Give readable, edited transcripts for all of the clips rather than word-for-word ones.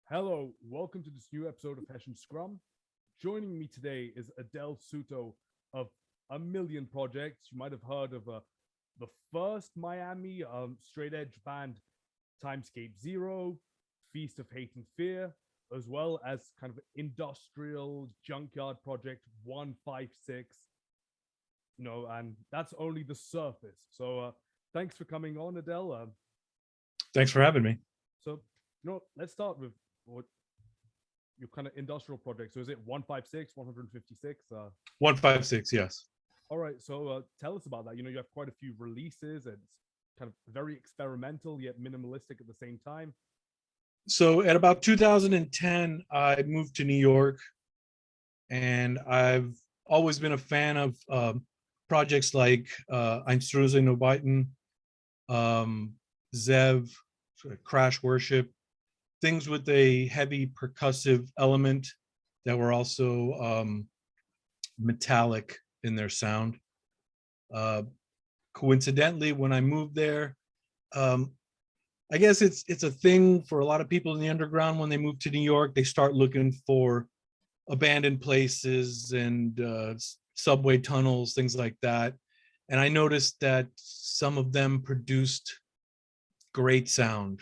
Hello, welcome to this new episode of Hessian Scrum. Joining me today is Adel Souto of a million projects. You might have heard of the first Miami straight edge band, Timescape Zero, Feast of Hate and Fear, as well as kind of industrial junkyard project 156. And that's only the surface. So thanks for coming on, Adel. Thanks for having me. So, let's start with what your kind of industrial project. So is it 156, 156? 156, yes. All right. So tell us about that. You have quite a few releases. And it's kind of very experimental yet minimalistic at the same time. So at about 2010, I moved to New York, and I've always been a fan of projects like Untitled, Zev, Crash Worship, things with a heavy percussive element that were also metallic in their sound. Coincidentally, when I moved there, I guess it's a thing for a lot of people in the underground. When they move to New York, they start looking for abandoned places and subway tunnels, things like that. And I noticed that some of them produced great sound,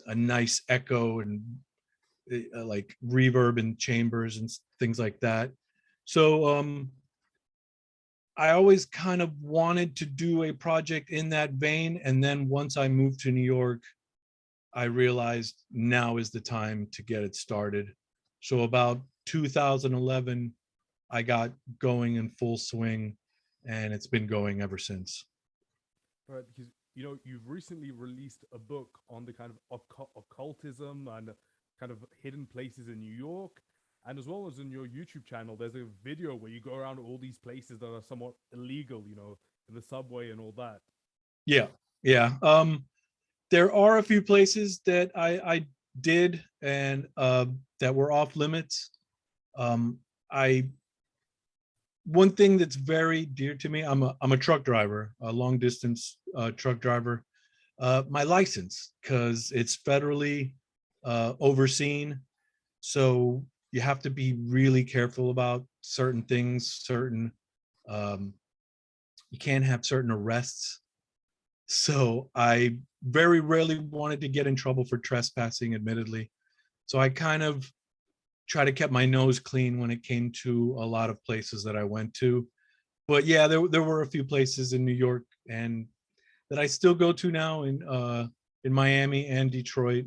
a nice echo and like reverb in chambers and things like that. So I always kind of wanted to do a project in that vein. And then once I moved to New York, I realized now is the time to get it started. So about 2011, I got going in full swing, and it's been going ever since. Right, because you've recently released a book on the kind of occultism and kind of hidden places in New York, and as well as in your YouTube channel, there's a video where you go around all these places that are somewhat illegal, in the subway and all that. Yeah. There are a few places that I did and that were off limits. One thing that's very dear to me, I'm a truck driver, a long distance truck driver. My license, because it's federally overseen, so you have to be really careful about certain things. You can't have certain arrests. So I very rarely wanted to get in trouble for trespassing, admittedly. So I kind of try to keep my nose clean when it came to a lot of places that I went to. But yeah, there were a few places in New York and that I still go to now in Miami and Detroit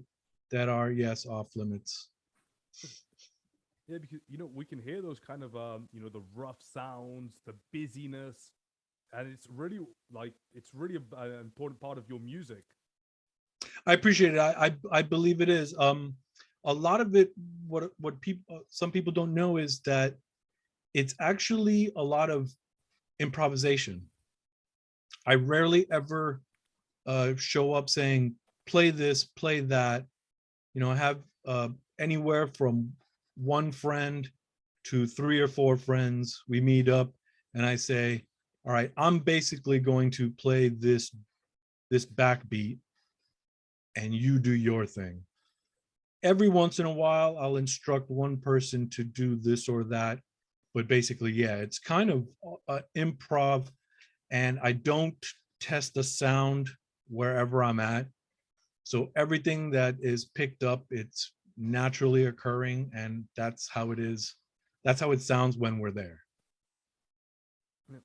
that are, yes, off limits. Yeah, because we can hear those kind of the rough sounds, the busyness, and it's really an important part of your music. I appreciate it. I believe it is. A lot of it, what some people don't know is that it's actually a lot of improvisation. I rarely ever show up saying, play this, play that. I have anywhere from one friend to 3 or 4 friends. We meet up and I say, all right, I'm basically going to play this backbeat and you do your thing. Every once in a while, I'll instruct one person to do this or that. But basically, yeah, it's kind of improv, and I don't test the sound wherever I'm at. So everything that is picked up, it's naturally occurring, and that's how it is. That's how it sounds when we're there.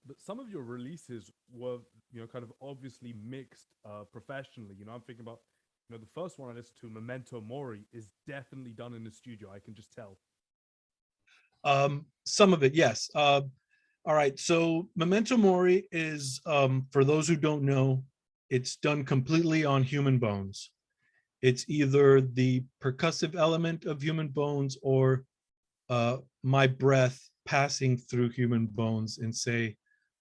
But some of your releases were, kind of obviously mixed professionally. I'm thinking about, the first one I listened to, Memento Mori, is definitely done in the studio. I can just tell. Some of it, yes. All right, so Memento Mori is, for those who don't know, it's done completely on human bones. It's either the percussive element of human bones or my breath passing through human bones in, say,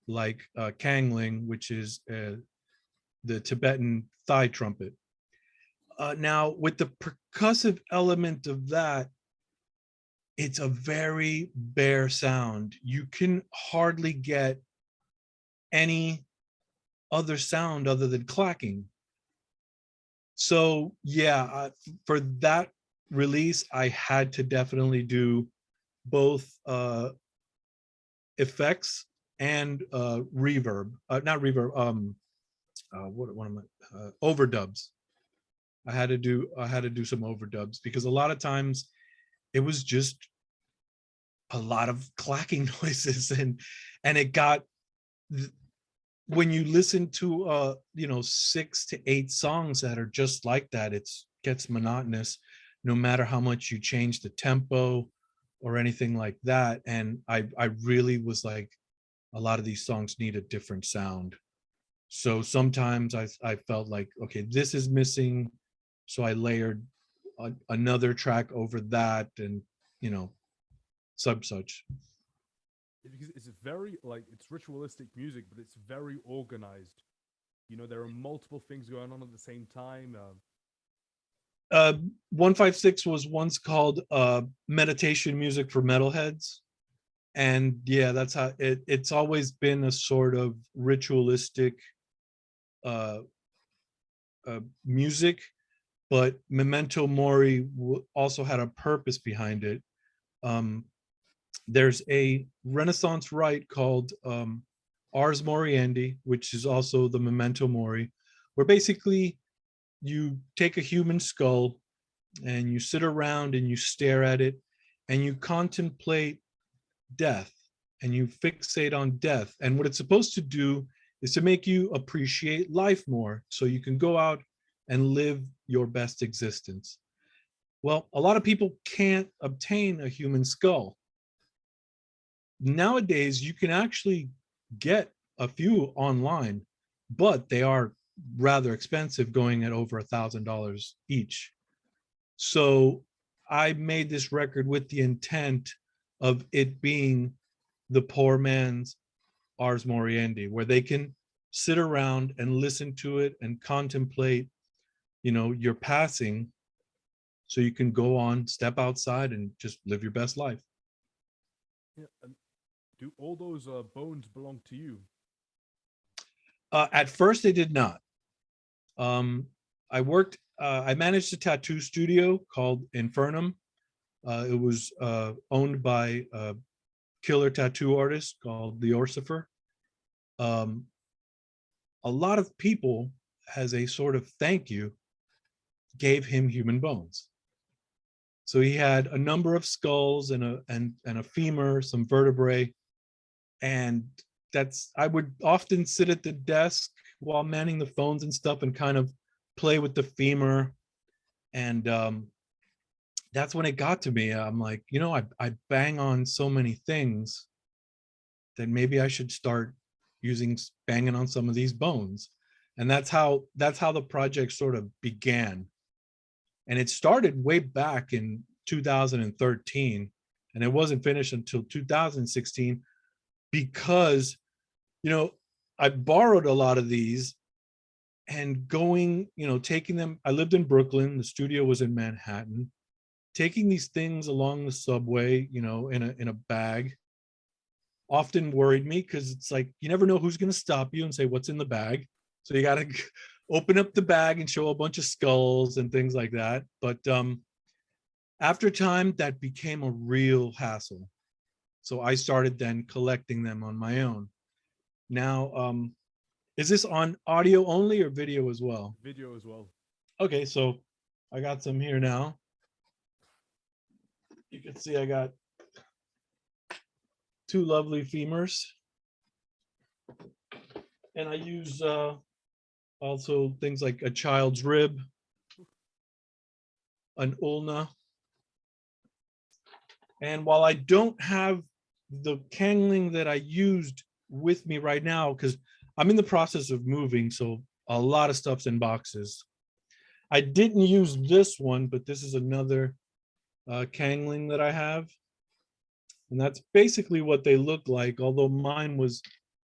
like Kangling, which is the Tibetan thigh trumpet. Now, with the percussive element of that, it's a very bare sound. You can hardly get any other sound other than clacking. So yeah, for that release, I had to definitely do both effects and reverb, not reverb, what am I, overdubs. I had to do some overdubs because a lot of times it was just a lot of clacking noises, and it got, when you listen to 6 to 8 songs that are just like that, it gets monotonous no matter how much you change the tempo or anything like that. And I really was like, a lot of these songs need a different sound. So sometimes I felt like, okay, this is missing, so I layered another track over that, and such. Because it's very, like, it's ritualistic music, but it's very organized. There are multiple things going on at the same time. 156 was once called meditation music for metalheads, and yeah, that's how it's always been a sort of ritualistic music. But Memento Mori also had a purpose behind it. There's a Renaissance rite called Ars Moriendi, which is also the Memento Mori, where basically you take a human skull and you sit around and you stare at it and you contemplate death and you fixate on death. And what it's supposed to do is to make you appreciate life more so you can go out and live your best existence. Well, a lot of people can't obtain a human skull. Nowadays, you can actually get a few online, but they are rather expensive, going at over $1,000 each. So I made this record with the intent of it being the poor man's Ars Moriendi, where they can sit around and listen to it and contemplate, your passing, so you can go on, step outside, and just live your best life. Yeah. And do all those bones belong to you? At first, they did not. I managed a tattoo studio called Infernum. It was owned by a killer tattoo artist called the Orsifer. A lot of people, as a sort of thank you, gave him human bones. So he had a number of skulls and a femur, some vertebrae, and I would often sit at the desk while manning the phones and stuff and kind of play with the femur. And that's when it got to me. I'm like, I bang on so many things that maybe I should start banging on some of these bones. And that's how the project sort of began. And it started way back in 2013, and it wasn't finished until 2016 because, I borrowed a lot of these and taking them. I lived in Brooklyn. The studio was in Manhattan. Taking these things along the subway, in a bag, often worried me, because it's like, you never know who's going to stop you and say, what's in the bag? So you got to open up the bag and show a bunch of skulls and things like that. But after time, that became a real hassle. So I started then collecting them on my own. Now, is this on audio only or video as well? Video as well. Okay, so I got some here now. You can see I got 2 lovely femurs. And I use also things like a child's rib, an ulna. And while I don't have the Kangling that I used with me right now, because I'm in the process of moving, so a lot of stuff's in boxes. I didn't use this one, but this is another Kangling that I have. And that's basically what they look like, although mine was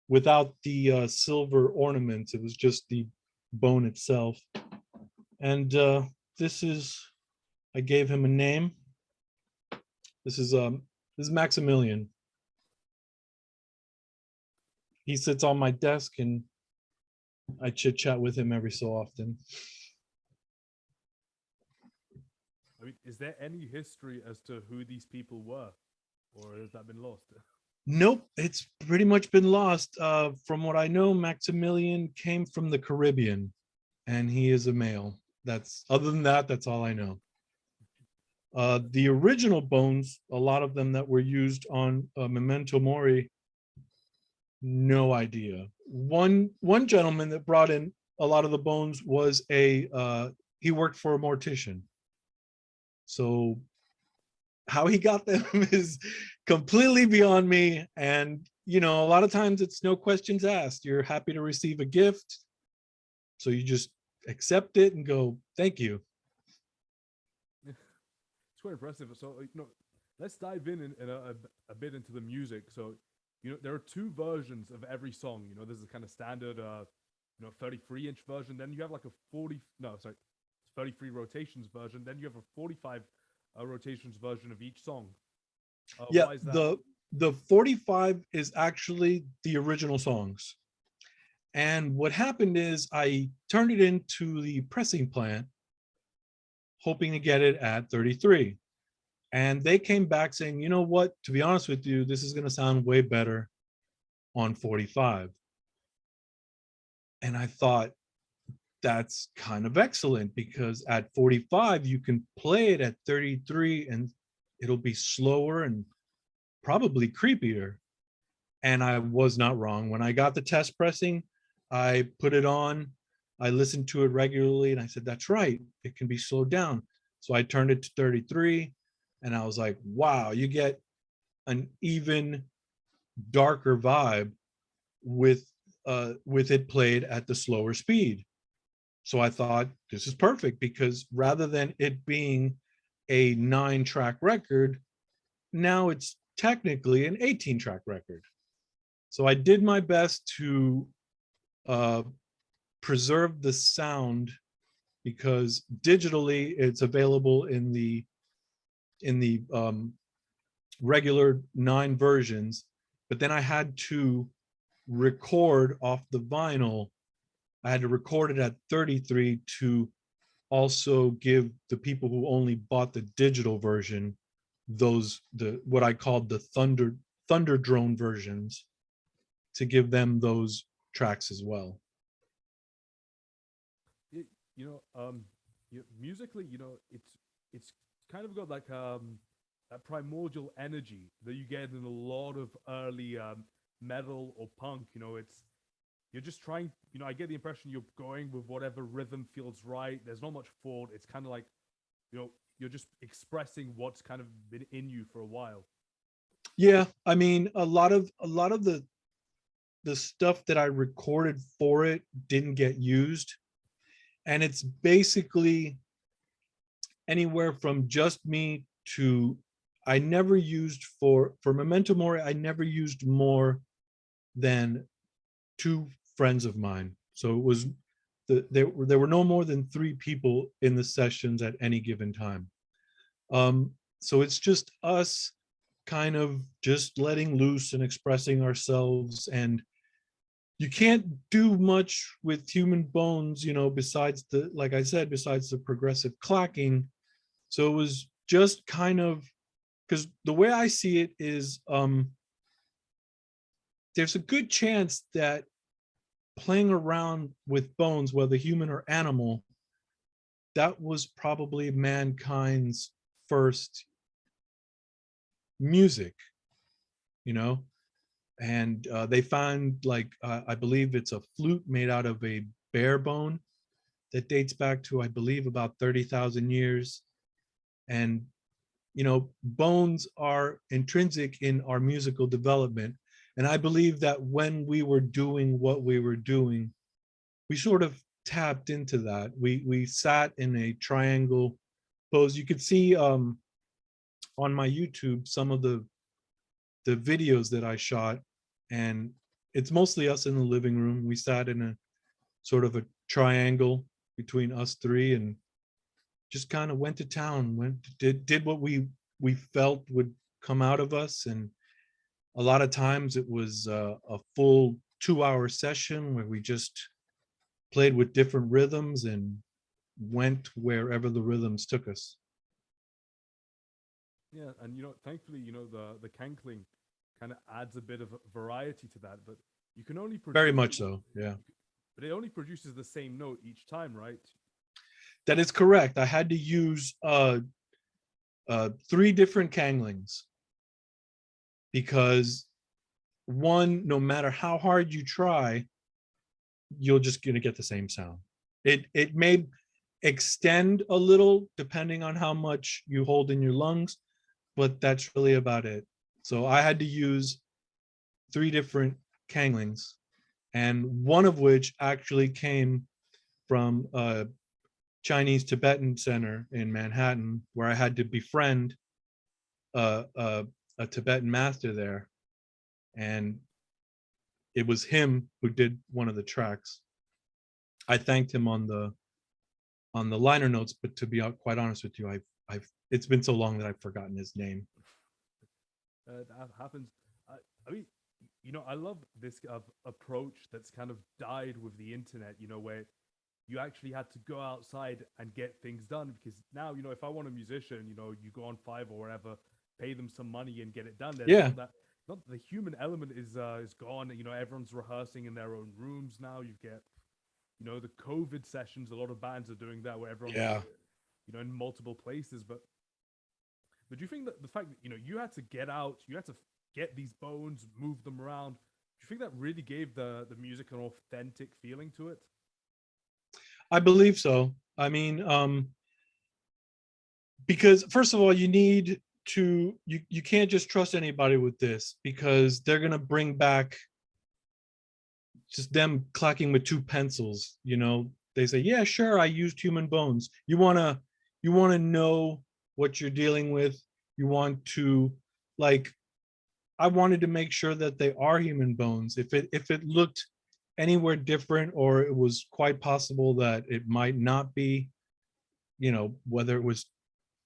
without the silver ornaments. It was just the bone itself. And this is, I gave him a name. This is Maximilian. He sits on my desk and I chit chat with him every so often. I mean, is there any history as to who these people were, or has that been lost? Nope, it's pretty much been lost. From what I know, Maximilian came from the Caribbean, and he is a male. That's other than that, that's all I know. The original bones, a lot of them that were used on Memento Mori, no idea. One gentleman that brought in a lot of the bones was he worked for a mortician. So how he got them is completely beyond me. And a lot of times it's no questions asked. You're happy to receive a gift, so you just accept it and go, thank you. It's quite impressive. So, let's dive in a bit into the music. So, there are two versions of every song. There's a kind of standard, 33-inch version. Then you have like a 33 rotations version. Then you have a 45 rotations version of each song. Yeah, why is that? the 45 is actually the original songs. And what happened is I turned it into the pressing plant, hoping to get it at 33. And they came back saying, you know what, to be honest with you, this is going to sound way better on 45. And I thought, that's kind of excellent, because at 45, you can play it at 33 and it'll be slower and probably creepier. And I was not wrong. When I got the test pressing, I put it on, I listened to it regularly, and I said, that's right, it can be slowed down. So I turned it to 33, and I was like, wow, you get an even darker vibe with it played at the slower speed. So I thought, this is perfect, because rather than it being a 9-track record, now it's technically an 18-track record. So I did my best to preserve the sound, because digitally it's available in the regular 9 versions, but then I had to record off the vinyl. I had to record it at 33 to also give the people who only bought the digital version what I called the thunder drone versions, to give them those tracks as well. Musically, it's kind of got like that primordial energy that you get in a lot of early metal or punk. You're just trying. I get the impression you're going with whatever rhythm feels right. There's not much thought. It's kind of like, you're just expressing what's kind of been in you for a while. Yeah, I mean, a lot of the stuff that I recorded for it didn't get used, and it's basically anywhere from just me to, I never used for Memento Mori, I never used more than 2 friends of mine. So it was there were no more than 3 people in the sessions at any given time. So it's just us kind of just letting loose and expressing ourselves. And you can't do much with human bones, besides like I said, besides the progressive clacking. So it was just kind of, because the way I see it is, there's a good chance that playing around with bones, whether human or animal, that was probably mankind's first music, and they found, like, I believe it's a flute made out of a bear bone that dates back to, I believe, about 30,000 years. And bones are intrinsic in our musical development. And I believe that when we were doing what we were doing, we sort of tapped into that. We sat in a triangle pose. You could see on my YouTube some of the videos that I shot, and it's mostly us in the living room. We sat in a sort of a triangle between us 3 and just kind of went to town, did what we felt would come out of us. And a lot of times it was a full 2-hour session where we just played with different rhythms and went wherever the rhythms took us. Yeah, and thankfully, the cankling kind of adds a bit of variety to that, but you can only Very produce, much so. Yeah, but it only produces the same note each time, right? that is correct. I had to use three different kanglings because one, no matter how hard you try, you're just gonna get the same sound. It may extend a little depending on how much you hold in your lungs, but that's really about it. So I had to use three different kanglings, and one of which actually came from a Chinese Tibetan center in Manhattan, where I had to befriend a, a, a Tibetan master there, and it was him who did one of the tracks. I thanked him on the liner notes, but to be quite honest with you, I've it's been so long that I've forgotten his name. That happens. I mean, I love this approach that's kind of died with the internet. Where you actually had to go outside and get things done. Because now, if I want a musician, you go on Fiverr or whatever, pay them some money and get it done. There's Yeah, not the human element is gone. Everyone's rehearsing in their own rooms now. You get the COVID sessions. A lot of bands are doing that where everyone's yeah. in multiple places. But do you think that the fact that you had to get out, you had to get these bones, move them around, do you think that really gave the music an authentic feeling to it? I believe so. I mean, because first of all, you can't just trust anybody with this because they're gonna bring back just them clacking with two pencils. They say, yeah, sure, I used human bones. You wanna know what you're dealing with. You want to, like, I wanted to make sure that they are human bones. If it looked anywhere different, or it was quite possible that it might not be, whether it was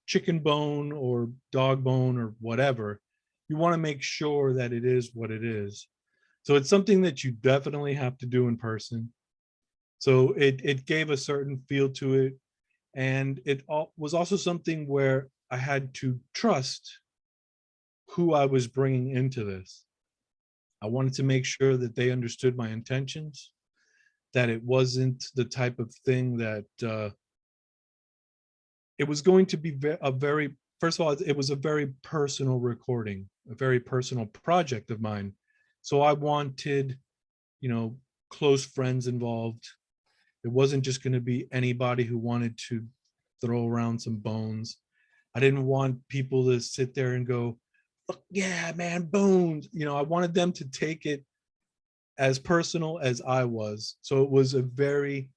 chicken bone or dog bone or whatever, you want to make sure that it is what it is. So it's something that you definitely have to do in person. So it gave a certain feel to it, and was also something where I had to trust who I was bringing into this. I wanted to make sure that they understood my intentions, that it wasn't the type of thing that it was going to be a very, first of all, it was a very personal recording, a very personal project of mine. So I wanted, you know, close friends involved. It wasn't just going to be anybody who wanted to throw around some bones. I didn't want people to sit there and go, "Fuck yeah, man, bones." I wanted them to take it as personal as I was. So it was a very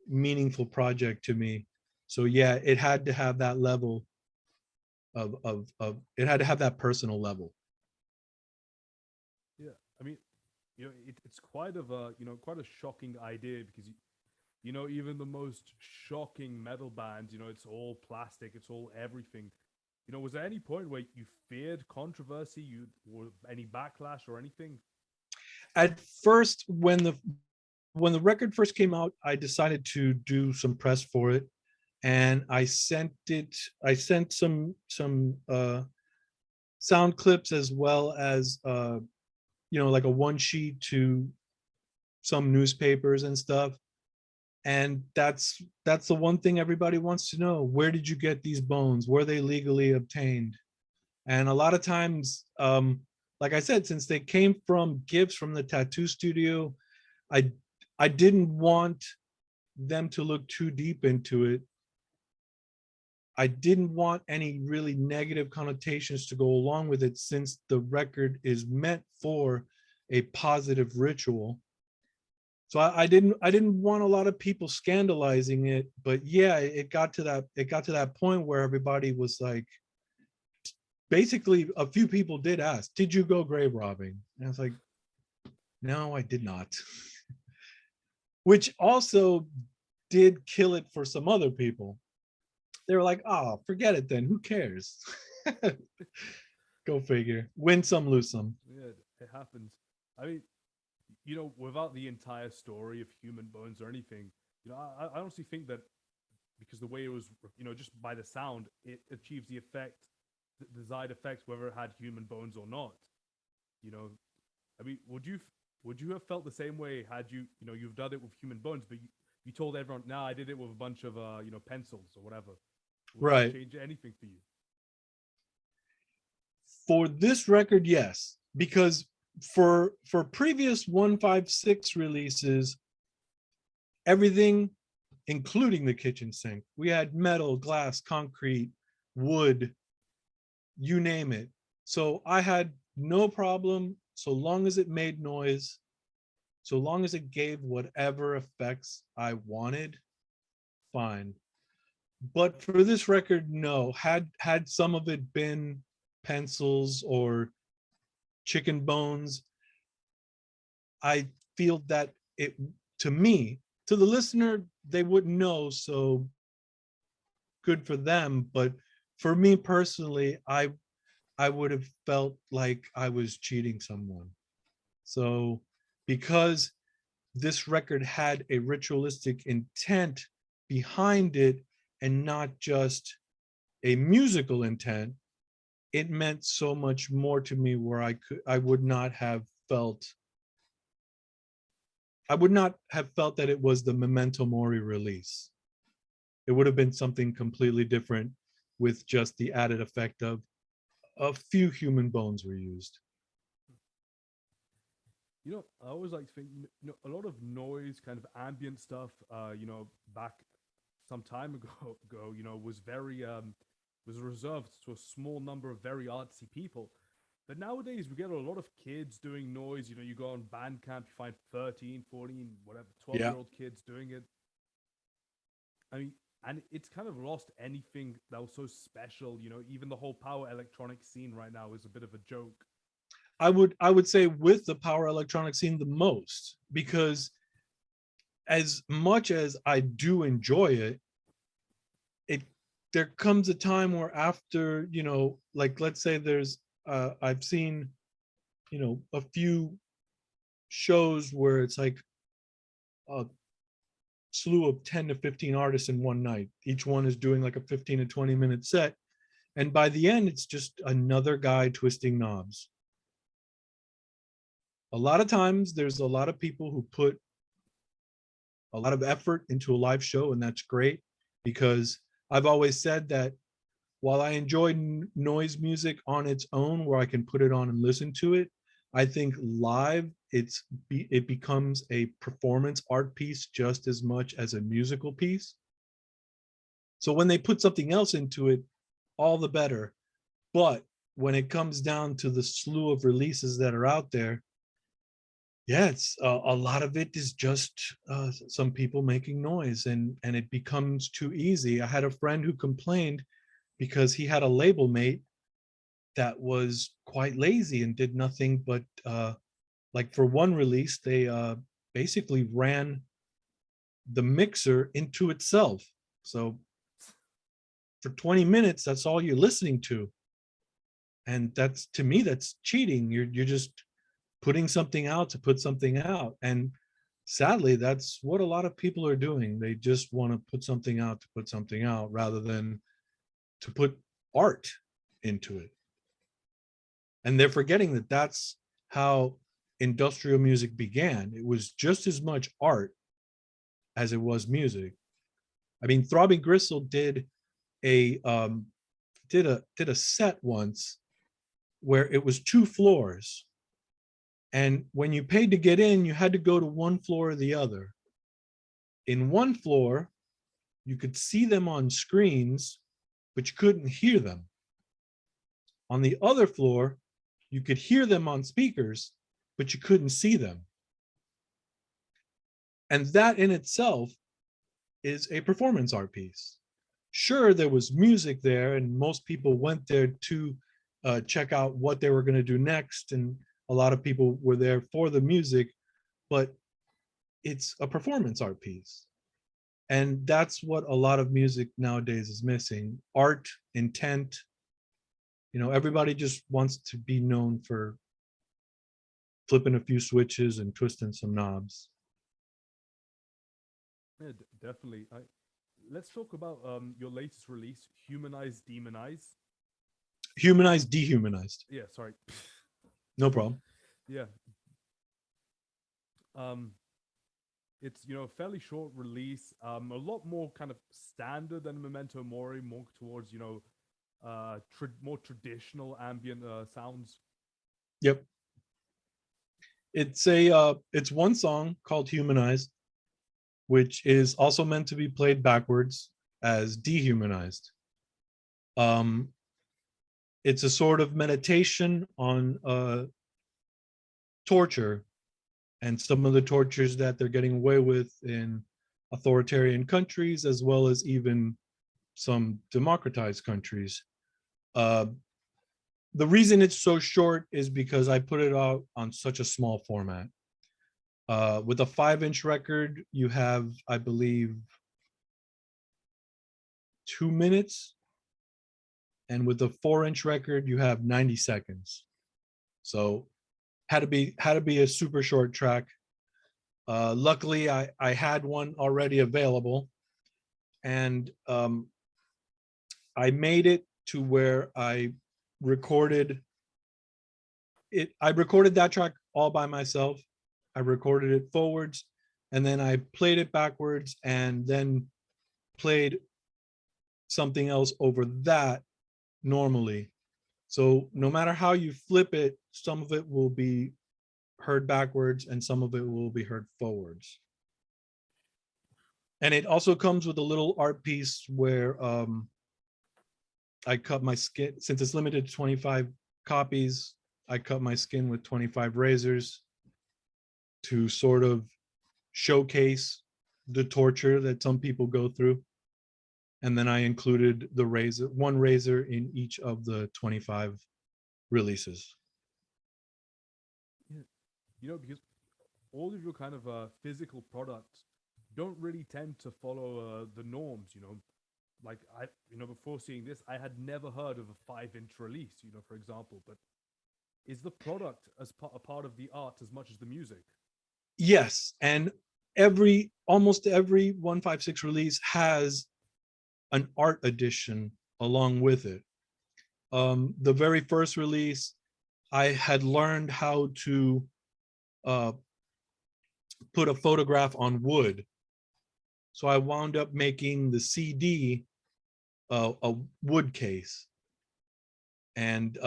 meaningful project to me. So yeah, it had to have that level of it had to have that personal level. Yeah, I mean, it's quite of a quite a shocking idea because even the most shocking metal bands, it's all plastic, it's all everything. Was there any point where you feared controversy, or any backlash or anything? At first, when the record first came out, I decided to do some press for it, and I sent some sound clips, as well as like a one sheet to some newspapers and stuff. And that's the one thing everybody wants to know: where did you get these bones? Were they legally obtained? And a lot of times, like I said, since they came from gifts from the tattoo studio, i I didn't want them to look too deep into it. I didn't want any really negative connotations to go along with it, since the record is meant for a positive ritual. So I didn't want a lot of people scandalizing it. But yeah, it got to that point where everybody was like, basically a few people did ask, did you go grave robbing? And I was like, no, I did not. Which also did kill it for some other people. They were like, oh, forget it then, who cares? Go figure, win some, lose some. Yeah, it happens. I mean, without the entire story of Human Bones or anything, I honestly think that because the way it was, just by the sound, it achieves the effect desired effects, whether it had human bones or not. You know, I mean, would you have felt the same way had you've done it with human bones, but you told everyone, "Nah, I did it with a bunch of pencils or whatever." Would that Right. change anything for you? For this record, yes, because for previous 156 releases, everything, including the kitchen sink, we had metal, glass, concrete, wood, you name it. So I had no problem so long as it made noise, so long as it gave whatever effects I wanted, fine. But for this record, no. Had some of it been pencils or chicken bones, I feel that it, to me, to the listener, they wouldn't know, so good for them. But for me personally, I would have felt like I was cheating someone. So because this record had a ritualistic intent behind it and not just a musical intent, it meant so much more to me where I would not have felt that it was the Memento Mori release. It would have been something completely different with just the added effect of a few human bones were used. I always like to think, a lot of noise, kind of ambient stuff, back some time ago, was very was reserved to a small number of very artsy people. But nowadays we get a lot of kids doing noise. You go on Bandcamp, you find 13, 14, whatever, 12 Yeah. year old kids doing it. I mean, and it's kind of lost anything that was so special. Even the whole power electronic scene right now is a bit of a joke. I would say with the power electronic scene the most, because as much as I do enjoy it, it there comes a time where after, like let's say there's I've seen, a few shows where it's like a slew of 10 to 15 artists in one night. Each one is doing like a 15 to 20-minute set. And by the end, it's just another guy twisting knobs. A lot of times there's a lot of people who put a lot of effort into a live show, and that's great, because I've always said that while I enjoy noise music on its own, where I can put it on and listen to it, I think live it becomes a performance art piece just as much as a musical piece. So when they put something else into it, all the better. But when it comes down to the slew of releases that are out there, yeah, it's a lot of it is just some people making noise, and it becomes too easy. I had a friend who complained because he had a label mate that was quite lazy and did nothing but like for one release, they basically ran the mixer into itself. So for 20 minutes, that's all you're listening to. And that's, to me, that's cheating. You're just putting something out to put something out. And sadly, that's what a lot of people are doing. They just want to put something out to put something out rather than to put art into it. And they're forgetting that that's how industrial music began. It was just as much art as it was music. I mean, Throbbing Gristle did a set once where it was 2 floors, and when you paid to get in, you had to go to one floor or the other. In one floor, you could see them on screens, but you couldn't hear them. On the other floor, you could hear them on speakers, but you couldn't see them. And that in itself is a performance art piece. Sure, there was music there, and most people went there to check out what they were going to do next, and a lot of people were there for the music, but it's a performance art piece. And that's what a lot of music nowadays is missing: art, intent. Everybody just wants to be known for flipping a few switches and twisting some knobs. Yeah, definitely. Let's talk about your latest release, Humanized, Demonized. Humanized, dehumanized. Yeah, sorry. No problem. Yeah. It's, you know, a fairly short release, a lot more kind of standard than Memento Mori, more towards, you know, more traditional ambient sounds. Yep. It's it's one song called Humanized, which is also meant to be played backwards as dehumanized. Um, it's a sort of meditation on torture and some of the tortures that they're getting away with in authoritarian countries, as well as even some democratized countries. Uh, the reason it's so short is because I put it out on such a small format. With a 5-inch record, you have, I believe, 2 minutes. And with a 4-inch record, you have 90 seconds. So had to be a super short track. Luckily, I had one already available, and I made it to where I recorded it. I recorded that track all by myself. I recorded it forwards, and then I played it backwards, and then played something else over that normally. So no matter how you flip it, some of it will be heard backwards and some of it will be heard forwards. And it also comes with a little art piece where I cut my skin, since it's limited to 25 copies, I cut my skin with 25 razors to sort of showcase the torture that some people go through. And then I included the razor, one razor in each of the 25 releases. Yeah. You know, because all of your kind of physical products don't really tend to follow the norms, you know. Like before seeing this, I had never heard of a 5-inch release, you know, for example. But is the product as a part of the art as much as the music? Yes, and almost every 156 release has an art edition along with it. The very first release, I had learned how to put a photograph on wood. So I wound up making the CD a wood case. And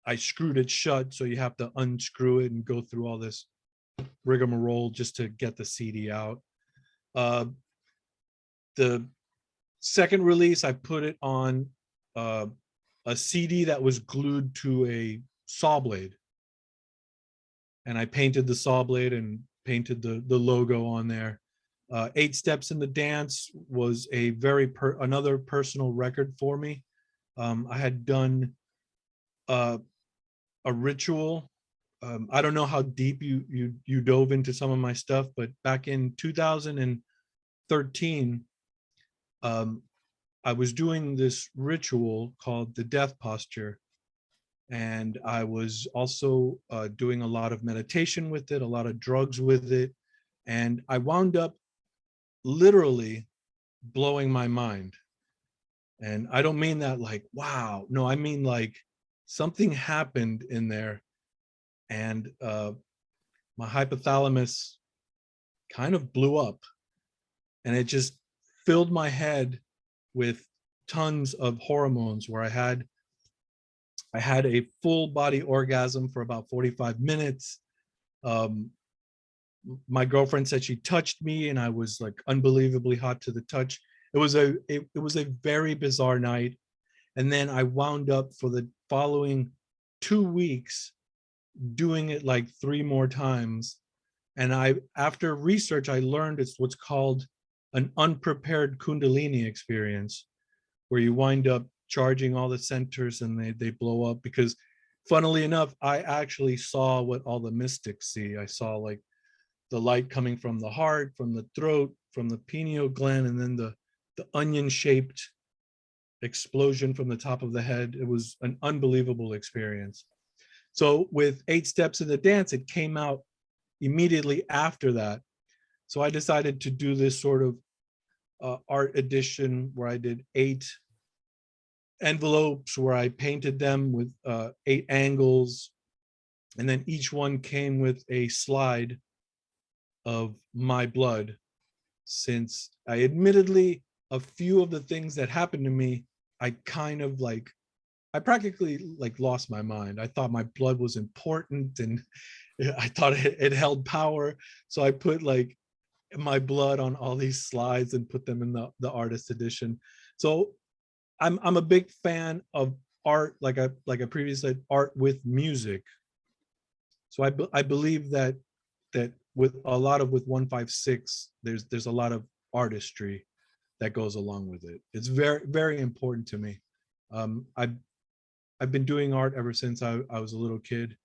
I screwed it shut, so you have to unscrew it and go through all this rigmarole just to get the CD out. The second release, I put it on a CD that was glued to a saw blade. And I painted the saw blade and painted the logo on there. 8 Steps in the Dance was a another personal record for me. I had done a ritual. I don't know how deep you dove into some of my stuff, but back in 2013, I was doing this ritual called the death posture. And I was also doing a lot of meditation with it, a lot of drugs with it. And I wound up literally blowing my mind. And I don't mean that like, wow. No, I mean like something happened in there. And my hypothalamus kind of blew up. And it just filled my head with tons of hormones where I had a full body orgasm for about 45 minutes. My girlfriend said she touched me and I was like unbelievably hot to the touch. It was a very bizarre night. And then I wound up for the following 2 weeks doing it like 3 more times. And after research, I learned it's what's called an unprepared Kundalini experience, where you wind up charging all the centers and they blow up. Because funnily enough, I actually saw what all the mystics see. I saw like the light coming from the heart, from the throat, from the pineal gland, and then the onion-shaped explosion from the top of the head. It was an unbelievable experience. So with 8 Steps in the Dance, it came out immediately after that. So I decided to do this sort of art edition where I did 8 envelopes where I painted them with 8 angles, and then each one came with a slide of my blood. Since I admittedly, a few of the things that happened to me, I kind of like, I practically like lost my mind. I thought my blood was important, and I thought it held power. So I put like my blood on all these slides and put them in the artist edition. So I'm a big fan of art, like I previously said, art with music. So I believe that with a lot of with 156, there's a lot of artistry that goes along with it. It's very, very important to me. I've been doing art ever since I was a little kid.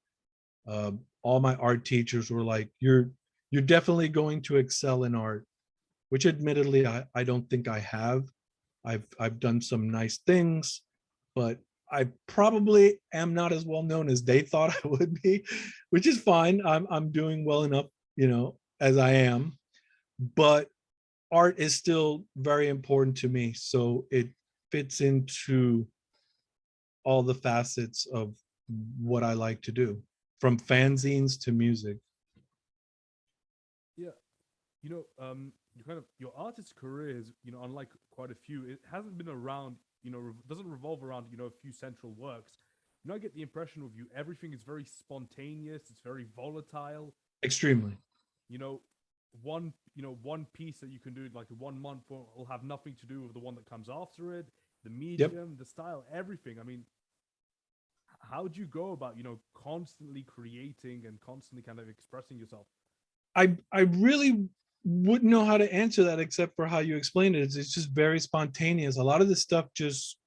All my art teachers were like, you're definitely going to excel in art, which admittedly I don't think I have. I've done some nice things, but I probably am not as well known as they thought I would be, which is fine. I'm doing well enough, as I am. But art is still very important to me, so it fits into all the facets of what I like to do, from fanzines to music. Yeah, your artist career is, unlike quite a few, it hasn't been around, doesn't revolve around, a few central works. I get the impression of you, everything is very spontaneous, it's very volatile. Extremely. You know, one piece that you can do like 1 month will have nothing to do with the one that comes after it, the medium, the style, everything. I mean, how do you go about, constantly creating and constantly kind of expressing yourself? I really wouldn't know how to answer that except for how you explained it. It's just very spontaneous. A lot of this stuff just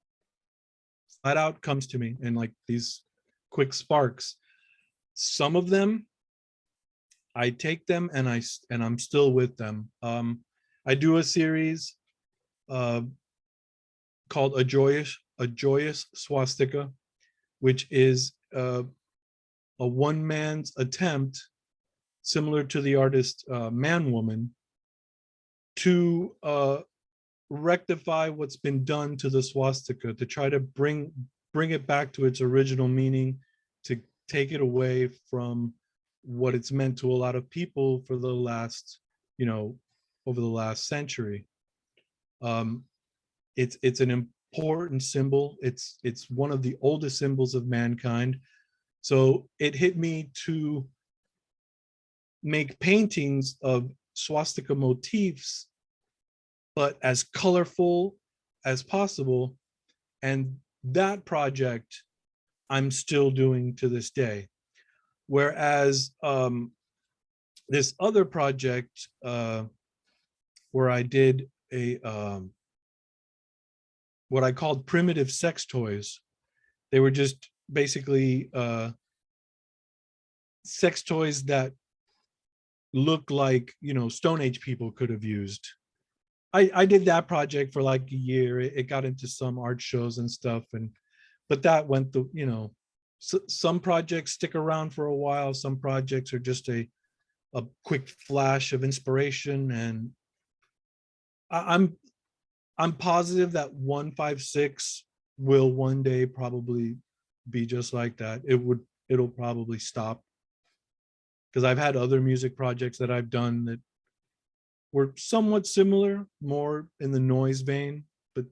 flat out comes to me in like these quick sparks. Some of them, I take them and I'm still with them. I do a series called a joyous swastika, which is a one man's attempt, similar to the artist Man Woman, to rectify what's been done to the swastika, to try to bring it back to its original meaning, to take it away from what it's meant to a lot of people for the last, over the last century. It's an important symbol. It's one of the oldest symbols of mankind. So it hit me to make paintings of swastika motifs, but as colorful as possible. And that project I'm still doing to this day. Whereas this other project where I did a what I called primitive sex toys. They were just basically sex toys that look like, Stone Age people could have used. I did that project for like a year. It got into some art shows and stuff, but that went the, some projects stick around for a while. Some projects are just a quick flash of inspiration, and I'm positive that 156 will one day probably be just like that. It'll probably stop, because I've had other music projects that I've done that were somewhat similar, more in the noise vein, but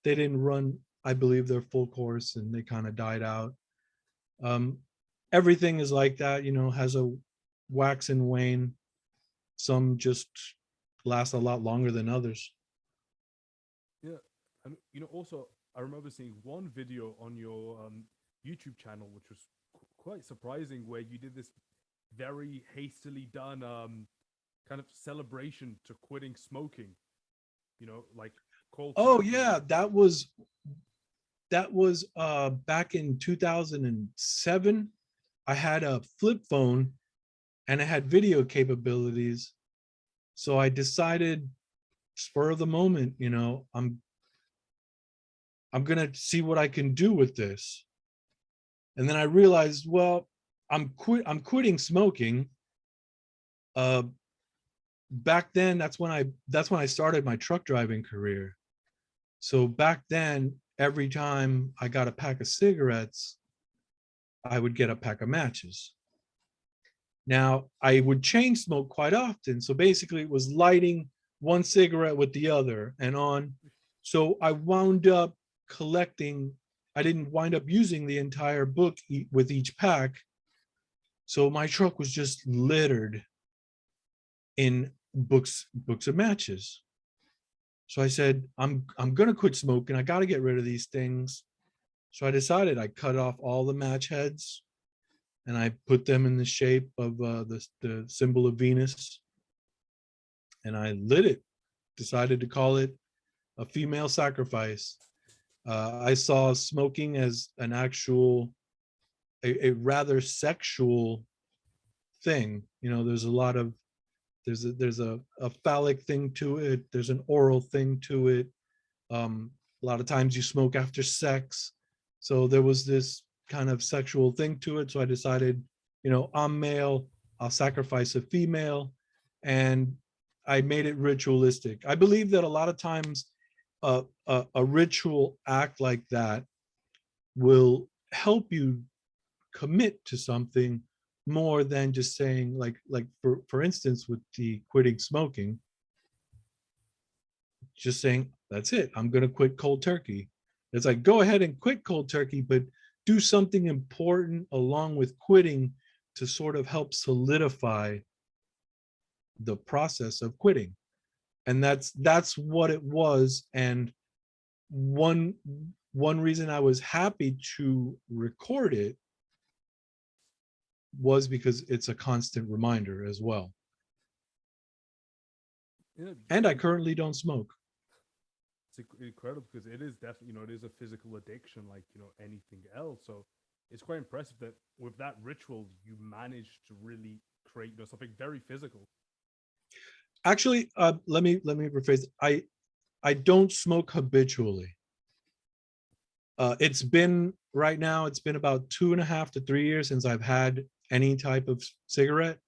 they didn't run, I believe, their full course, and they kind of died out. Everything is like that, has a wax and wane. Some just last a lot longer than others. Yeah, and also I remember seeing one video on your YouTube channel, which was quite surprising, where you did this very hastily done kind of celebration to quitting smoking. Like call. Oh yeah, that was back in 2007. I had a flip phone and it had video capabilities. So I decided, spur of the moment, I'm gonna see what I can do with this. And then I realized, well, I'm quitting smoking. Back then, that's when I started my truck driving career. So back then, every time I got a pack of cigarettes, I would get a pack of matches. Now, I would chain smoke quite often. So basically, it was lighting one cigarette with the other and on. So I wound up collecting, I didn't wind up using the entire book with each pack. So my truck was just littered in books of matches. So I said, I'm gonna quit smoking. I gotta get rid of these things. So I decided I cut off all the match heads and I put them in the shape of the symbol of Venus. And I lit it, decided to call it a female sacrifice. I saw smoking as an actual, a rather sexual thing. You know, there's a lot of, there's a phallic thing to it. There's an oral thing to it. A lot of times you smoke after sex. So there was this kind of sexual thing to it. So I decided, you know, I'm male, I'll sacrifice a female, and I made it ritualistic. I believe that a lot of times a ritual act like that will help you commit to something more than just saying, like for instance, with the quitting smoking, just saying, that's it, I'm going to quit cold turkey. It's like, go ahead and quit cold turkey, but do something important along with quitting to sort of help solidify the process of quitting. And that's what it was. And one reason I was happy to record it was because it's a constant reminder as well. Yeah, and I currently don't smoke. it's incredible because it is definitely, it is a physical addiction like, anything else. So it's quite impressive that with that ritual, you managed to really create, something very physical. Actually, let me rephrase. I don't smoke habitually. It's been right now, it's been about 2.5 to 3 years since I've had any type of cigarette.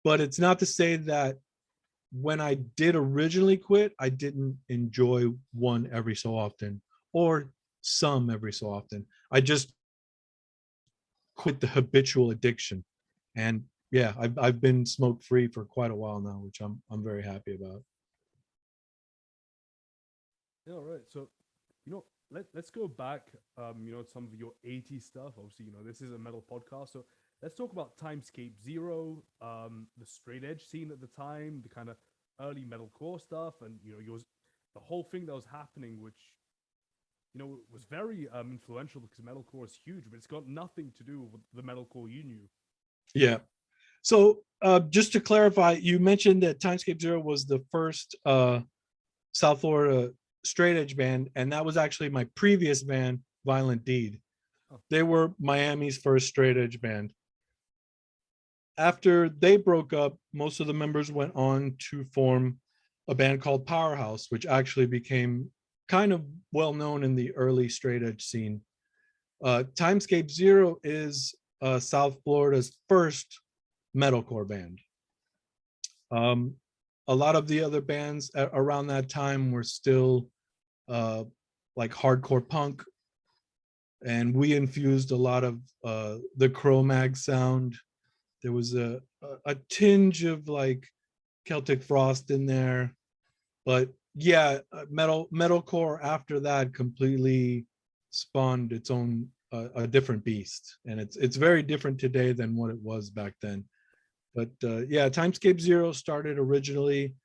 But it's not to say that when I did originally quit, I didn't enjoy one every so often or some every so often. I just quit the habitual addiction. And yeah, I've been smoke free for quite a while now, which I'm very happy about. Yeah, all right. So, let's go back, some of your 80s stuff. Obviously, this is a metal podcast. So let's talk about Timescape Zero, the straight edge scene at the time, the kind of early metalcore stuff, and, the whole thing that was happening, which, was very influential because metalcore is huge, but it's got nothing to do with the metalcore you knew. Yeah. So just to clarify, you mentioned that Timescape Zero was the first South Florida straight edge band, and that was actually my previous band, Violent Deed. Oh. They were Miami's first straight edge band. After they broke up, most of the members went on to form a band called Powerhouse, which actually became kind of well known in the early straight edge scene. Timescape Zero is South Florida's first metalcore band. A lot of the other bands around that time were still like hardcore punk, and we infused a lot of the Cro-Mag sound. There was a tinge of like Celtic Frost in there, but yeah, metalcore after that completely spawned its own a different beast, and it's very different today than what it was back then. But yeah, Timescape Zero started originally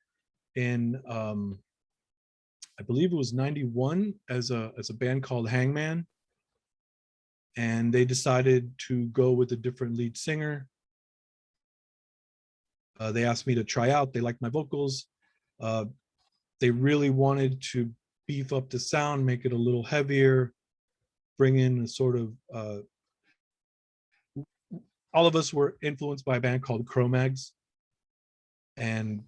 in I believe it was 91 as a band called Hangman, and they decided to go with a different lead singer. They asked me to try out. They liked my vocals. They really wanted to beef up the sound, make it a little heavier, bring in a sort of all of us were influenced by a band called Cro-Mags, and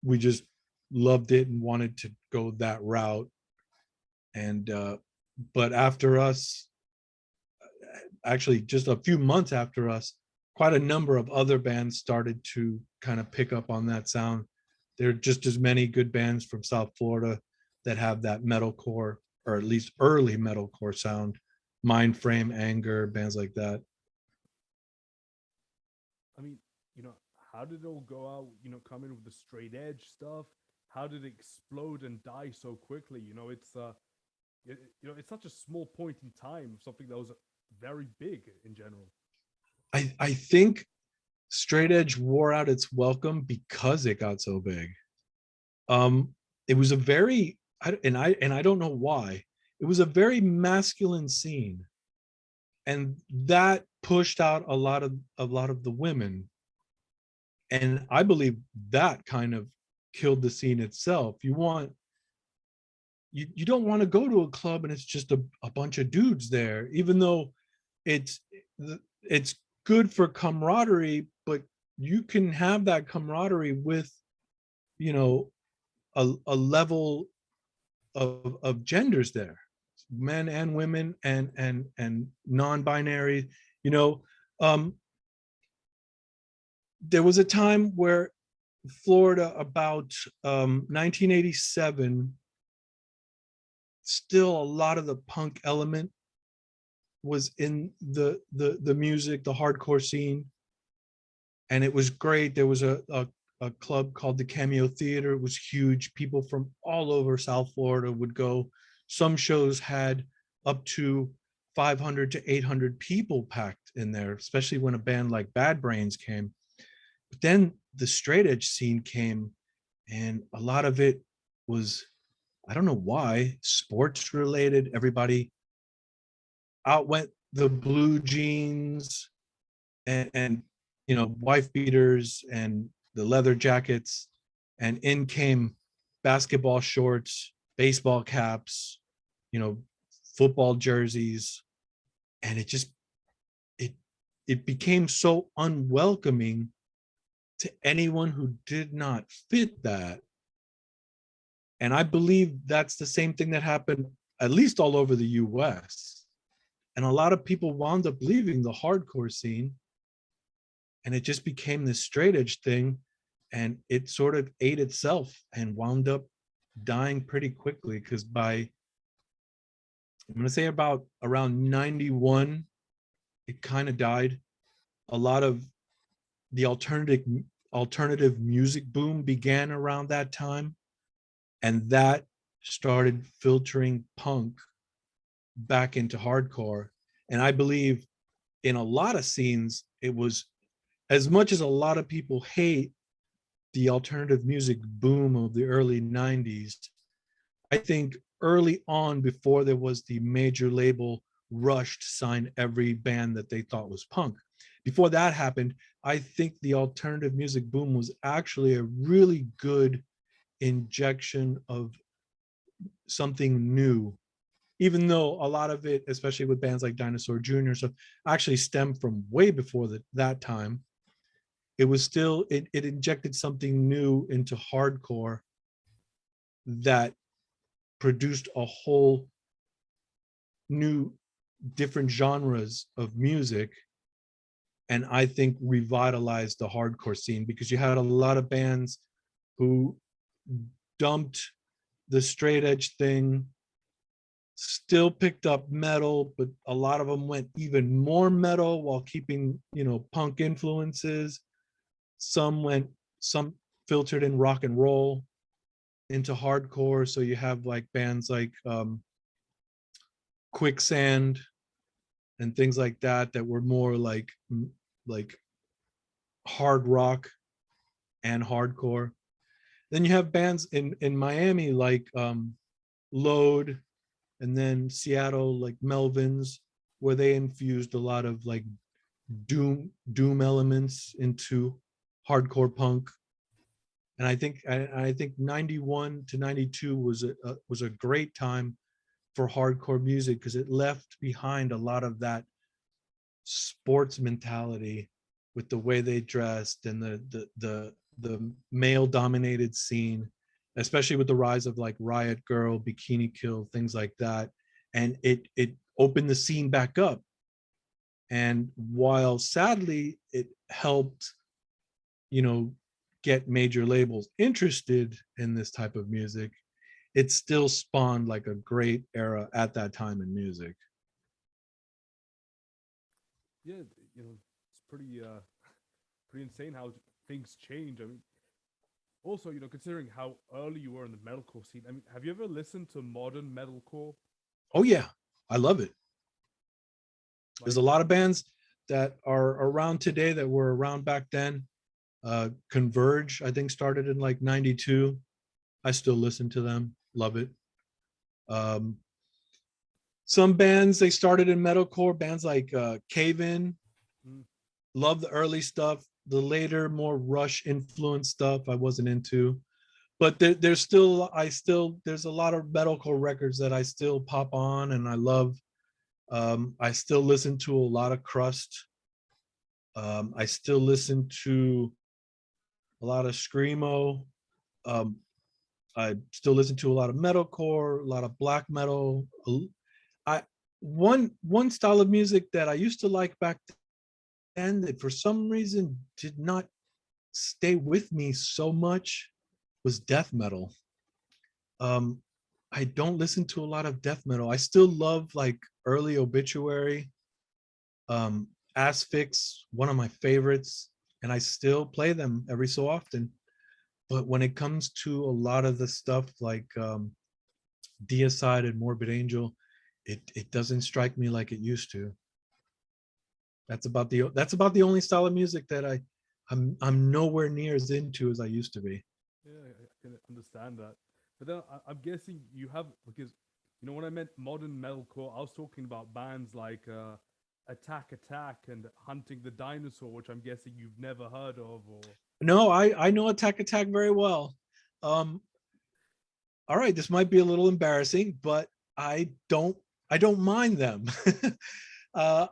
we just loved it and wanted to go that route. And but after us, actually just a few months after us, quite a number of other bands started to kind of pick up on that sound. There are just as many good bands from South Florida that have that metalcore or at least early metalcore sound. Mindframe, Anger, bands like that. I mean, how did it all go out? Come in with the straight edge stuff. How did it explode and die so quickly? It's such a small point in time of something that was very big in general. I think straight edge wore out its welcome because it got so big. It was a very, and I don't know why, it was a very masculine scene, and that pushed out a lot of the women, and I believe that kind of killed the scene itself. You don't want to go to a club and it's just a bunch of dudes there, even though it's it's good for camaraderie, but you can have that camaraderie with a level of genders there, men and women and non-binary. There was a time where Florida, about 1987, still a lot of the punk element was in the music, the hardcore scene, and it was great. There was a club called the Cameo Theater. It was huge. People from all over South Florida would go. Some shows had up to 500 to 800 people packed in there, especially when a band like Bad Brains came. But then the straight edge scene came, and a lot of it was, I don't know why, sports related. Everybody out went the blue jeans and wife beaters and the leather jackets, and in came basketball shorts, baseball caps, football jerseys, and it became so unwelcoming to anyone who did not fit that. And I believe that's the same thing that happened at least all over the US. And a lot of people wound up leaving the hardcore scene, and it just became this straight edge thing, and it sort of ate itself and wound up dying pretty quickly, because I'm going to say about around 91, it kind of died. A lot of the alternative music boom began around that time, and that started filtering punk back into hardcore. And I believe in a lot of scenes, it was, as much as a lot of people hate the alternative music boom of the early 90s, I think early on, before there was the major label rush to sign every band that they thought was punk, before that happened, I think the alternative music boom was actually a really good injection of something new, even though a lot of it, especially with bands like Dinosaur Jr., so actually stemmed from way before that time. It was still, it injected something new into hardcore that produced a whole new different genres of music, and I think revitalized the hardcore scene, because you had a lot of bands who dumped the straight edge thing, still picked up metal, but a lot of them went even more metal while keeping punk influences. Some filtered in rock and roll into hardcore. So you have like bands like Quicksand and things like that were more like hard rock and hardcore. Then you have bands in Miami like Load, and then Seattle like Melvins, where they infused a lot of like doom elements into hardcore punk. And I think 91 to 92 was a great time for hardcore music, because it left behind a lot of that sports mentality with the way they dressed and the male dominated scene, especially with the rise of like Riot Girl, Bikini Kill, things like that. And it opened the scene back up. And while sadly it helped, get major labels interested in this type of music, it still spawned like a great era at that time in music. Yeah, it's pretty insane how things change. I mean, also, considering how early you were in the metalcore scene, I mean, have you ever listened to modern metalcore? Oh yeah, I love it. There's Like, a lot of bands that are around today that were around back then. Converge, I think, started in like 92. I still listen to them, love it. Um, some bands, they started in metalcore, bands like Cave In, mm, love the early stuff. The later, more Rush influenced stuff I wasn't into. But there's still, there's a lot of metalcore records that I still pop on and I love. I still listen to a lot of Crust. I still listen to a lot of Screamo. Um, I still listen to a lot of metalcore, a lot of black metal. I one style of music that I used to like back then that for some reason did not stay with me so much was death metal. Um, I don't listen to a lot of death metal. I still love like early Obituary, um, Asphyx, one of my favorites, and I still play them every so often. But when it comes to a lot of the stuff like Deicide and Morbid Angel, it doesn't strike me like it used to. That's about the only style of music that I'm nowhere near as into as I used to be. yeah, I can understand that. But then I'm guessing you have, because when I meant modern metalcore, I was talking about bands like Attack Attack and Hunting the Dinosaur, which I'm guessing you've never heard of, or No, I know Attack Attack very well. Um, all right, this might be a little embarrassing, but I don't mind them. uh,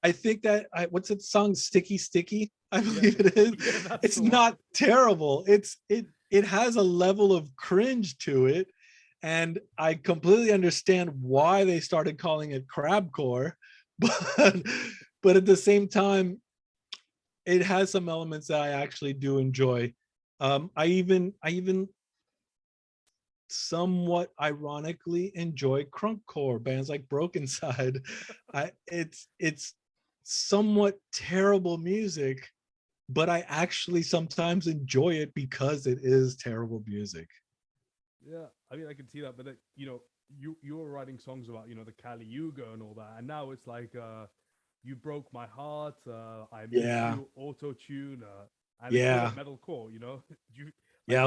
I think that what's that song, Sticky Sticky, I yeah, believe it is. yeah, that's It's the one. not terrible. It has a level of cringe to it, and I completely understand why they started calling it crabcore, but but at the same time, it has some elements that I actually do enjoy. I even somewhat ironically enjoy crunkcore bands like Broken Side. It's somewhat terrible music, but I actually sometimes enjoy it because it is terrible music. Yeah, I mean, I can see that, but you were writing songs about the Kali Yuga and all that, and now it's like you broke my heart, I miss Yeah, you, auto tune, and they call yeah, it metalcore. You like, yeah.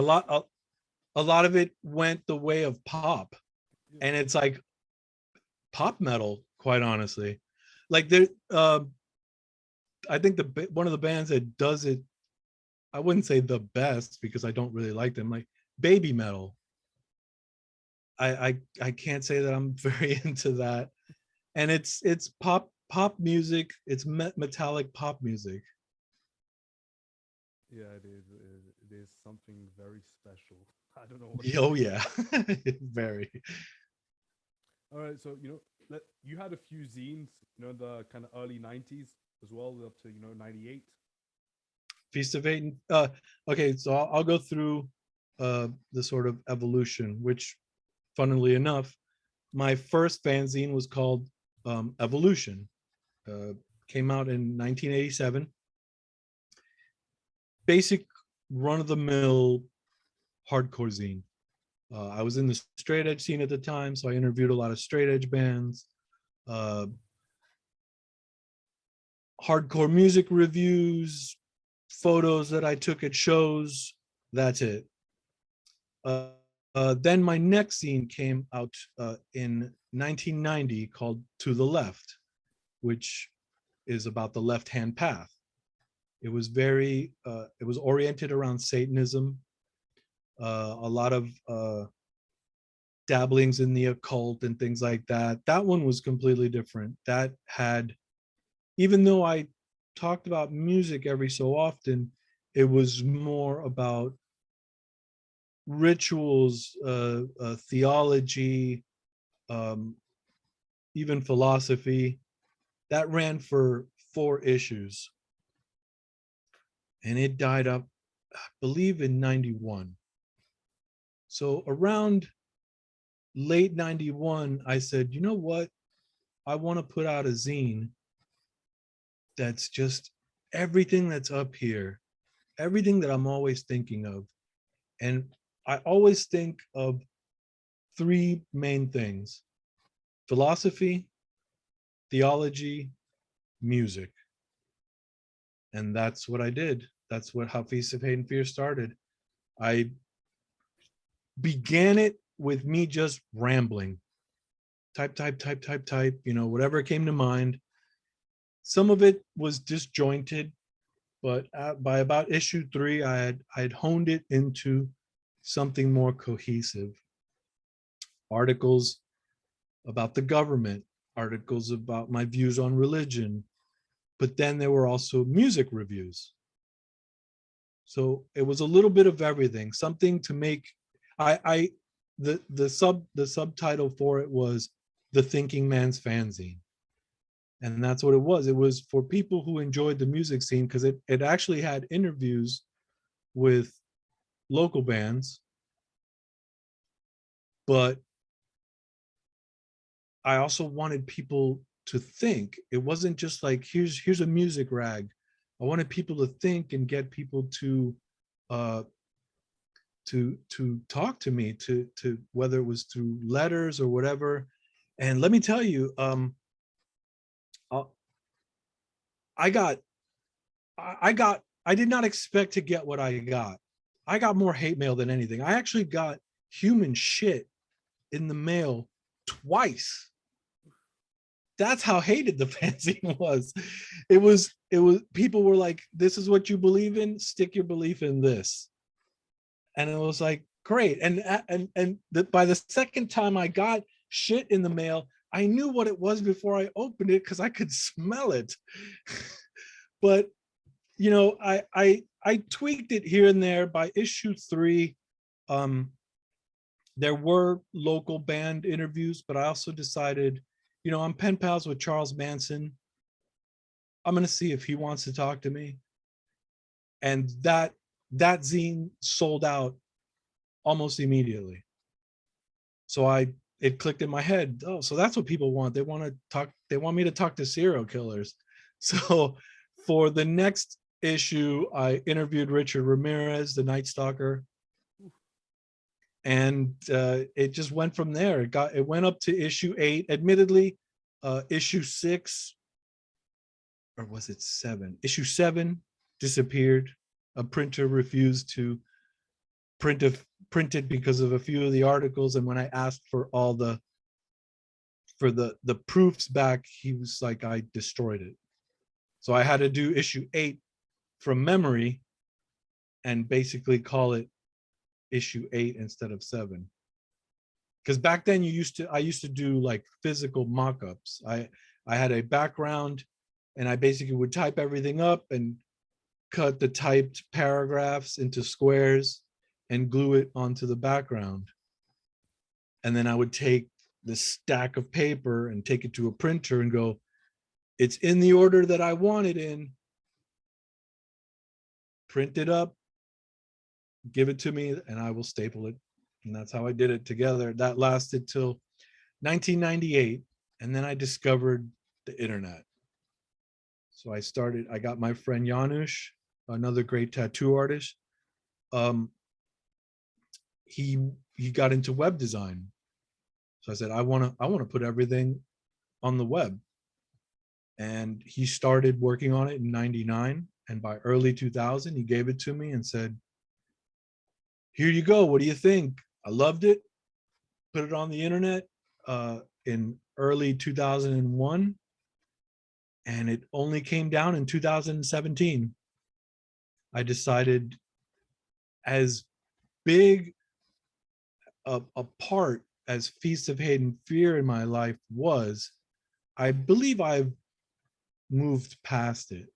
A lot of it went the way of pop, yeah, and it's like pop metal, quite honestly. Like there, I think one of the bands that does it, I wouldn't say the best because I don't really like them, like Baby Metal. I can't say that I'm very into that, and it's pop music. It's metallic pop music. yeah, it is something very special. I don't know what to Oh say. yeah, very. All right, so you had a few zines, the kind of early '90s as well, up to '98. Feast of Eight. Okay, so I'll go through the sort of evolution, which, funnily enough, my first fanzine was called Evolution. Uh, Came out in 1987. Basic run of the mill hardcore zine. I was in the straight edge scene at the time, so I interviewed a lot of straight edge bands, uh, hardcore music reviews, photos that I took at shows. That's it. Uh, then my next zine came out in 1990 called To the Left, which is about the left-hand path. It was oriented around Satanism, a lot of dabblings in the occult and things like that. That one was completely different. That had, even though I talked about music every so often, it was more about rituals, theology, um, even philosophy. That ran for 4 issues, and it died up, I believe, in '91. So around late 91, I said, you know what? I want to put out a zine that's just everything that's up here, everything that I'm always thinking of. And I always think of three main things: philosophy, theology, music. And that's what I did. That's what how Feast of Hate and Fear started. I began it with me just rambling. Type, you know, whatever came to mind. Some of it was disjointed, but by about issue 3, I had honed it into something more cohesive. Articles about the government, articles about my views on religion, but then there were also music reviews. So it was a little bit of everything, something to make the subtitle for it was The Thinking Man's Fanzine. And that's what it was. It was for people who enjoyed the music scene, because it actually had interviews with local bands, but I also wanted people to think. It wasn't just like, here's a music rag. I wanted people to think and get people to talk to me, to whether it was through letters or whatever. And let me tell you, I did not expect to get what I got. I got more hate mail than anything. I actually got human shit in the mail twice. That's how hated the fanzine was. It was people were like, this is what you believe in, stick your belief in this. And it was like, great. By the second time I got shit in the mail, I knew what it was before I opened it, because I could smell it. But you know, I tweaked it here and there. By issue 3, there were local band interviews, but I also decided, you know, I'm pen pals with Charles Manson. I'm going to see if he wants to talk to me. And that zine sold out almost immediately. So it clicked in my head. Oh, so that's what people want. They want to talk. They want me to talk to serial killers. So for the next issue, I interviewed Richard Ramirez, the Night Stalker. And it just went from there. It went up to issue 8. Admittedly, issue 6, or was it 7? Issue 7 disappeared. A printer refused to print it because of a few of the articles. And when I asked for all the proofs back, he was like, I destroyed it. So I had to do issue 8 from memory and basically call it issue 8 instead of 7. Because back then I used to do like physical mock-ups. I had a background and I basically would type everything up and cut the typed paragraphs into squares and glue it onto the background. And then I would take this stack of paper and take it to a printer and go, it's in the order that I want it in. Print it up, give it to me, and I will staple it. And that's how I did it together. That lasted till 1998. And then I discovered the internet. So I got my friend Janusz, another great tattoo artist. He got into web design. So I said, I want to put everything on the web. And he started working on it in 99. And by early 2000, he gave it to me and said, here you go. What do you think? I loved it. Put it on the internet in early 2001. And it only came down in 2017. I decided, as big a part as Feast of Hate and Fear in my life was, I believe I've moved past it.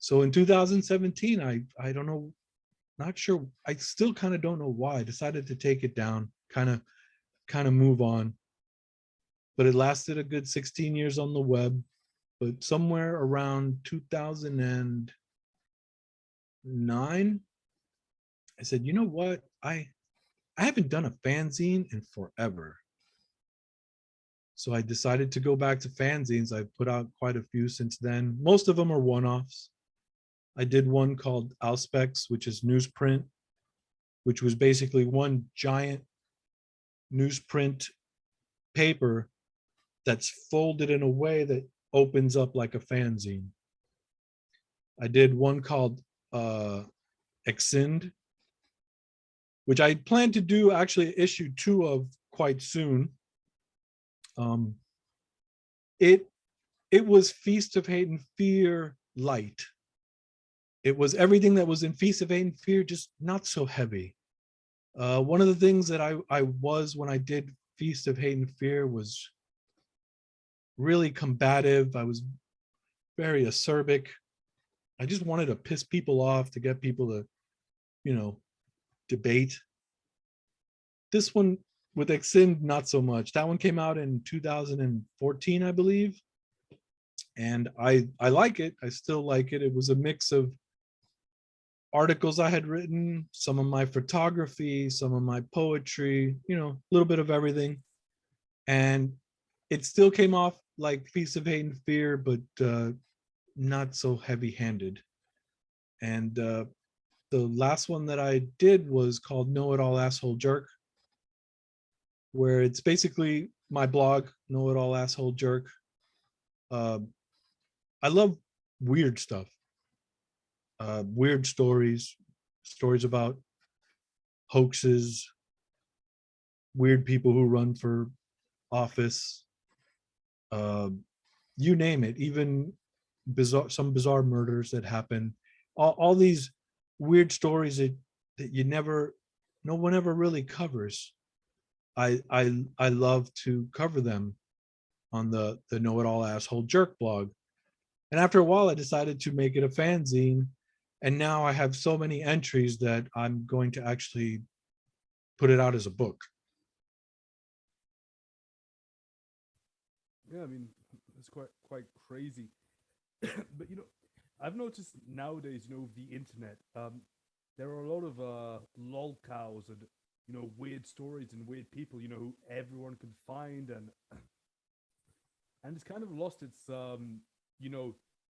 So in 2017, I don't know, not sure. I still kind of don't know why I decided to take it down, kind of move on. But it lasted a good 16 years on the web. But somewhere around 2009, I said, you know what? I I haven't done a fanzine in forever. So I decided to go back to fanzines. I've put out quite a few since then. Most of them are one-offs. I did one called Auspex, which is newsprint, which was basically one giant newsprint paper that's folded in a way that opens up like a fanzine. I did one called Excind, which I plan to do actually issue 2 of quite soon. It was Feast of Hate and Fear light. It was everything that was in Feast of Hate and Fear, just not so heavy. One of the things that I was when I did Feast of Hate and Fear was really combative. I was very acerbic. I just wanted to piss people off, to get people to, you know, debate. This one with Excind, not so much. That one came out in 2014, I believe. And I like it. I still like it. It was a mix of articles I had written, some of my photography, some of my poetry, you know, a little bit of everything. And it still came off like Feast of Hate and Fear, but not so heavy-handed. And the last one that I did was called Know It All Asshole Jerk, where it's basically my blog, Know It All Asshole Jerk. I love weird stuff, weird stories about hoaxes, weird people who run for office, you name it, even some bizarre murders that happen, all these weird stories that no one ever really covers. I love to cover them on the Know It All Asshole Jerk blog. And after a while, I decided to make it a fanzine. And now I have so many entries that I'm going to actually put it out as a book. Yeah, I mean, it's quite crazy. But, you know, I've noticed nowadays, you know, the internet, there are a lot of lol cows and, you know, weird stories and weird people, you know, who everyone can find, and it's kind of lost its you know,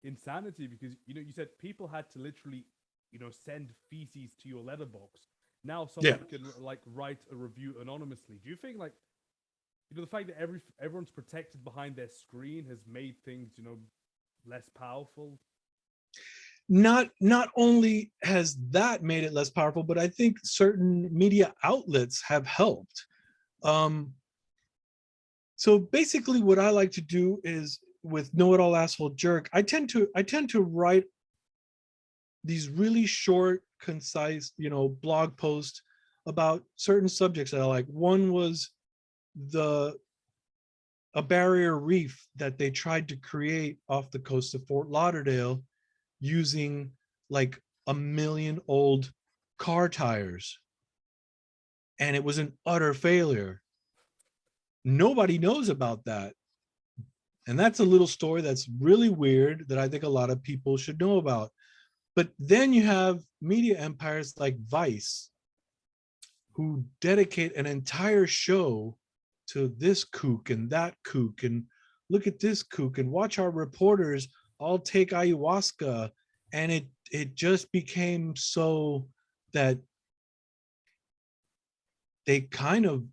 insanity, because, you know, you said people had to literally, you know, send feces to your letterbox. Now someone can like write a review anonymously. Do you think, like, you know, the fact that everyone's protected behind their screen has made things, you know, less powerful? Not only has that made it less powerful, but I think certain media outlets have helped. So basically what I like to do is, with Know It All Asshole Jerk, I tend to write these really short, concise, you know, blog posts about certain subjects that I like. One was a barrier reef that they tried to create off the coast of Fort Lauderdale using like 1 million old car tires. And it was an utter failure. Nobody knows about that. And that's a little story that's really weird that I think a lot of people should know about. But then you have media empires like Vice, who dedicate an entire show to this kook and that kook, and look at this kook, and watch our reporters all take ayahuasca. And it just became so that they kind of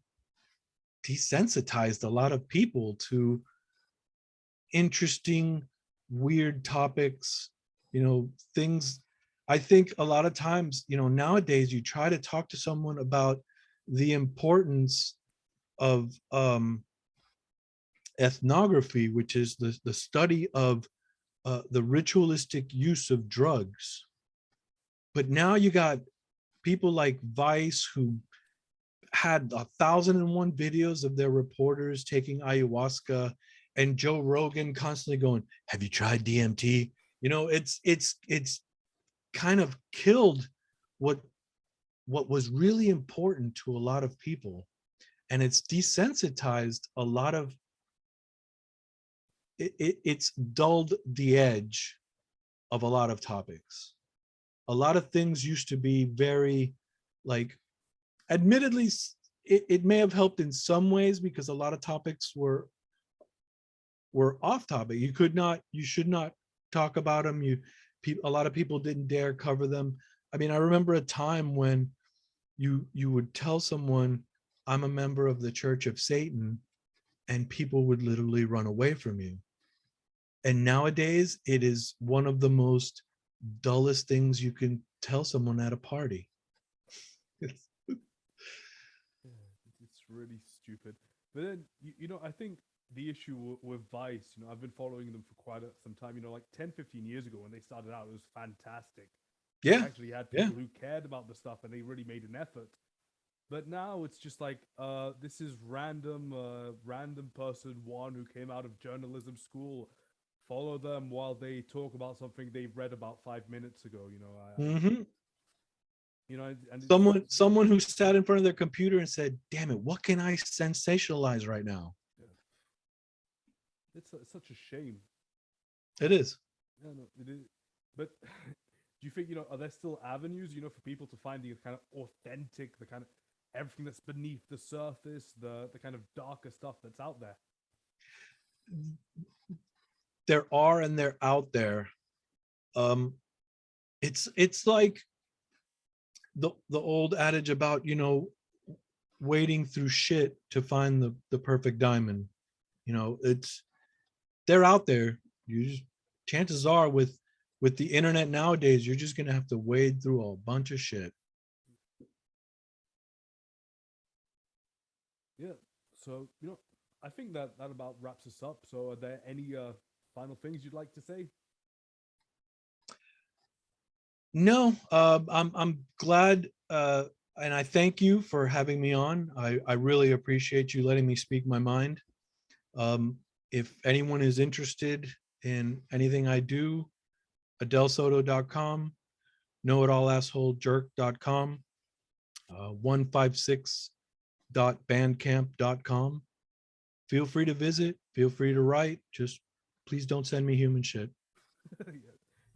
desensitized a lot of people to interesting, weird topics, you know, things. I think a lot of times, you know, nowadays you try to talk to someone about the importance of ethnography, which is the study of the ritualistic use of drugs. But now you got people like Vice, who had 1,001 videos of their reporters taking ayahuasca, and Joe Rogan constantly going, "Have you tried DMT?" You know, it's kind of killed what was really important to a lot of people, and it's desensitized a lot of it's dulled the edge of a lot of topics. A lot of things used to be very like admittedly, it may have helped in some ways because a lot of topics were off topic. You should not talk about them. A lot of people didn't dare cover them. I mean, I remember a time when you would tell someone, I'm a member of the Church of Satan, and people would literally run away from you. And nowadays, it is one of the most dullest things you can tell someone at a party. It's really stupid. But then, I think the issue with Vice, I've been following them for quite some time, like 10, 15 years ago when they started out, it was fantastic. Yeah. They actually had people who cared about the stuff and they really made an effort. But now it's just like, this is random person one who came out of journalism school. Follow them while they talk about something they read about 5 minutes ago. And Someone who sat in front of their computer and said, damn it, what can I sensationalize right now? Yeah. It's such a shame. It is. Yeah, no, it is. But do you think, are there still avenues, for people to find the kind of authentic, the kind of everything that's beneath the surface, the kind of darker stuff that's out there? There are, and they're out there. It's like the old adage about, wading through shit to find the perfect diamond. They're out there. Chances are with the internet nowadays, you're just gonna have to wade through a bunch of shit. Yeah. So, I think that about wraps us up. So are there any final things you'd like to say? No, I'm glad, and I thank you for having me on. I really appreciate you letting me speak my mind. If anyone is interested in anything I do, adelsoto.com, knowitallassholejerk.com, 156.bandcamp.com. Feel free to visit, feel free to write, just please don't send me human shit.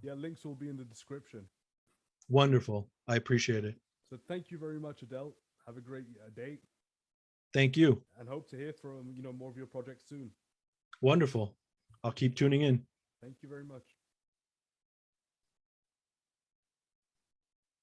Yeah, links will be in the description. Wonderful. I appreciate it. So thank you very much, Adel. Have a great day. Thank you. And hope to hear from, more of your projects soon. Wonderful. I'll keep tuning in. Thank you very much.